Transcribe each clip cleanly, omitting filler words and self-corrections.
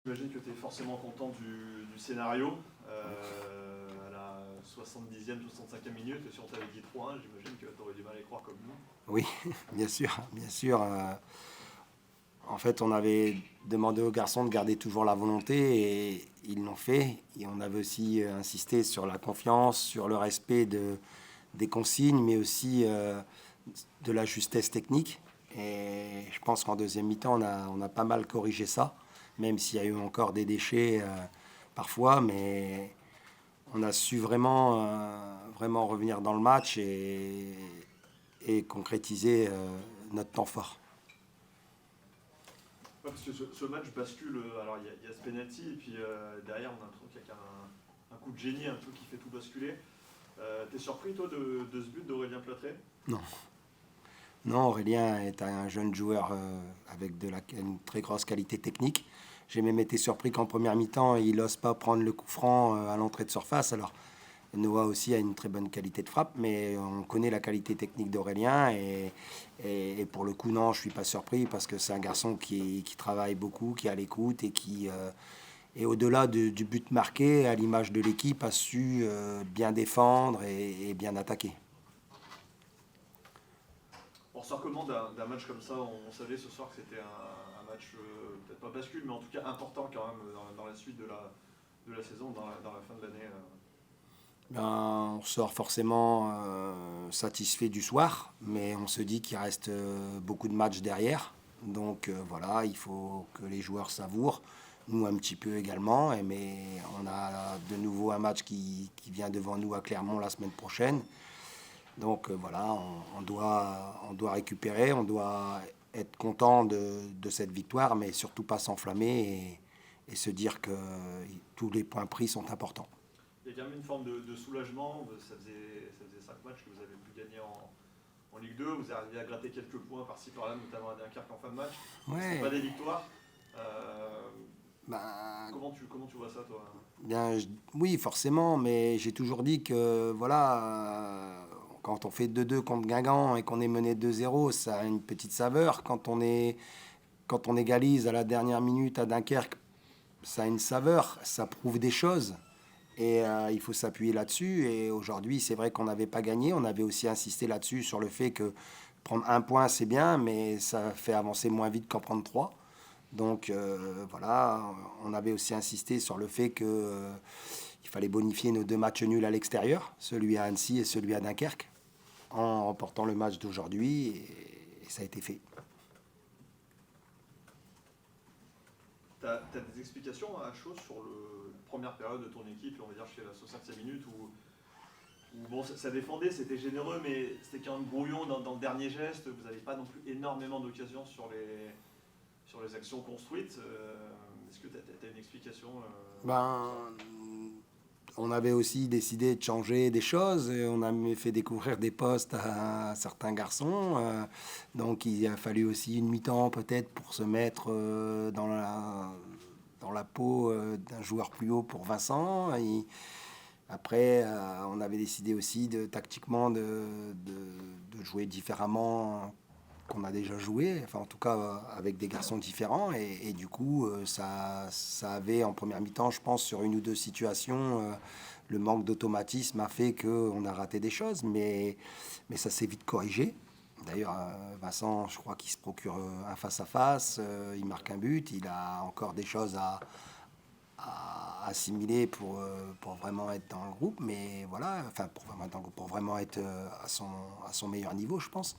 J'imagine que tu es forcément content du scénario. À la 70e, 65e minute, si on t'avait dit 3-1, j'imagine que tu aurais du mal à y croire comme nous. Oui, bien sûr, bien sûr. En fait, on avait demandé aux garçons de garder toujours la volonté et ils l'ont fait. Et on avait aussi insisté sur la confiance, sur le respect des consignes, mais aussi de la justesse technique. Et je pense qu'en deuxième mi-temps, on a pas mal corrigé ça, même s'il y a eu encore des déchets parfois, mais on a su vraiment revenir dans le match et concrétiser notre temps fort. Ouais, parce que ce match bascule. Alors il y a ce penalty, et puis derrière, on a l'impression qu'il y a un coup de génie, un truc qui fait tout basculer. T'es surpris, toi, de ce but d'Aurélien Plâtré? Non, non, Aurélien est un jeune joueur avec une très grosse qualité technique. J'ai même été surpris qu'en première mi-temps, il n'ose pas prendre le coup franc à l'entrée de surface. Alors, Noah aussi a une très bonne qualité de frappe, mais on connaît la qualité technique d'Aurélien. Et pour le coup, non, je ne suis pas surpris parce que c'est un garçon qui travaille beaucoup, qui est à l'écoute et qui, et au-delà du but marqué, à l'image de l'équipe, a su bien défendre et bien attaquer. On ressort comment d'un match comme ça? On savait ce soir que c'était un match, peut-être pas bascule, mais en tout cas important quand même dans la suite de la saison, dans la fin de l'année. Ben, on sort forcément satisfait du soir, mais on se dit qu'il reste beaucoup de matchs derrière. Donc voilà, il faut que les joueurs savourent, nous un petit peu également. Mais on a de nouveau un match qui vient devant nous à Clermont la semaine prochaine. Donc voilà, on doit récupérer, on doit être content de cette victoire, mais surtout pas s'enflammer et se dire que tous les points pris sont importants. Il y a quand même une forme de soulagement. Ça faisait 5 matchs que vous avez pu gagner en Ligue 2. Vous arrivez à gratter quelques points par-ci par-là, notamment à Dunkerque en fin de match. C'est Ouais, pas des victoires. Euh, ben, comment tu vois ça, toi? bien, oui, forcément, mais j'ai toujours dit que voilà, quand on fait 2-2 contre Guingamp et qu'on est mené 2-0, ça a une petite saveur. Quand on égalise à la dernière minute à Dunkerque, ça a une saveur, ça prouve des choses. Et il faut s'appuyer là-dessus. Et aujourd'hui, c'est vrai qu'on n'avait pas gagné. On avait aussi insisté là-dessus sur le fait que prendre un point, c'est bien, mais ça fait avancer moins vite qu'en prendre trois. Donc voilà, on avait aussi insisté sur le fait que il fallait bonifier nos deux matchs nuls à l'extérieur, celui à Annecy et celui à Dunkerque, en remportant le match d'aujourd'hui, et ça a été fait. T'as des explications à chaud sur la première période de ton équipe, on va dire jusqu'à la 60e minute, où bon, ça défendait, c'était généreux, mais c'était quand même brouillon dans le dernier geste. Vous n'avez pas non plus énormément d'occasions sur les actions construites. Est-ce que tu as une explication pour ça? Ben, on avait aussi décidé de changer des choses et on a fait découvrir des postes à certains garçons. Donc il a fallu aussi une mi-temps peut-être pour se mettre dans la peau d'un joueur plus haut pour Vincent. Après, on avait décidé aussi tactiquement de jouer différemment qu'on a déjà joué, enfin en tout cas avec des garçons différents. Et du coup, ça avait en première mi-temps, je pense, sur une ou deux situations, le manque d'automatisme a fait qu'on a raté des choses, mais ça s'est vite corrigé. D'ailleurs, Vincent, je crois qu'il se procure un face-à-face, il marque un but, il a encore des choses à assimiler pour vraiment être dans le groupe, mais voilà, enfin pour vraiment être dans le groupe, pour vraiment être à son meilleur niveau, je pense.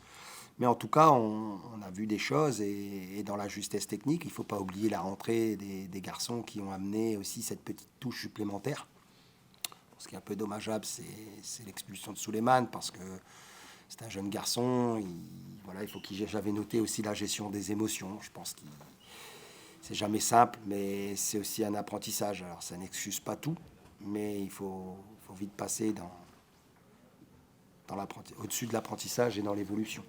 Mais en tout cas, on a vu des choses et dans la justesse technique, il ne faut pas oublier la rentrée des garçons qui ont amené aussi cette petite touche supplémentaire. Ce qui est un peu dommageable, c'est l'expulsion de Souleymane parce que c'est un jeune garçon. Voilà, il faut qu'il. J'avais noté aussi la gestion des émotions. Je pense que c'est jamais simple, mais c'est aussi un apprentissage. Alors ça n'excuse pas tout, mais faut vite passer au-dessus de l'apprentissage et dans l'évolution.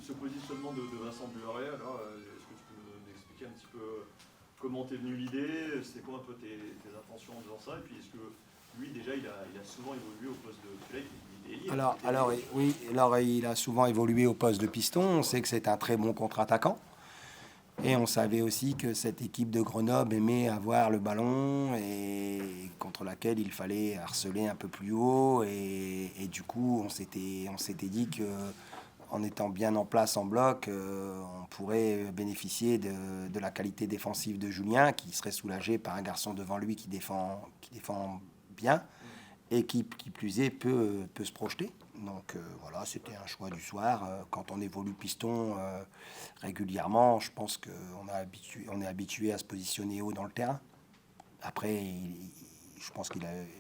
Ce positionnement de Vincent Buret, alors, est-ce que tu peux nous expliquer un petit peu comment t'es venu l'idée? C'est quoi un peu tes intentions en faisant ça? Et puis est-ce que lui, déjà, il a souvent évolué au poste de. Parce que là, il est libre, il était Alors libre sur. oui, alors il a souvent évolué au poste de piston. On sait que c'est un très bon contre-attaquant. Et on savait aussi que cette équipe de Grenoble aimait avoir le ballon et contre laquelle il fallait harceler un peu plus haut. Et du coup, on s'était dit que en étant bien en place en bloc, on pourrait bénéficier de la qualité défensive de Julien, qui serait soulagé par un garçon devant lui qui défend bien et qui plus est peut se projeter. Donc voilà, c'était un choix du soir. Quand on évolue piston régulièrement, je pense qu'on est habitué à se positionner haut dans le terrain. Après, je pense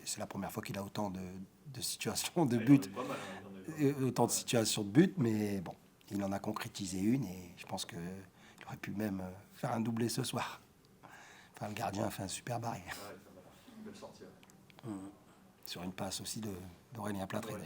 c'est la première fois qu'il a autant de situations de but, autant de situations de but, mais bon, il en a concrétisé une et je pense qu'il aurait pu même faire un doublé ce soir. Enfin, le gardien a fait un super barré. Belle sortie. Sur une passe aussi d'Aurélien Plâtré. Ouais.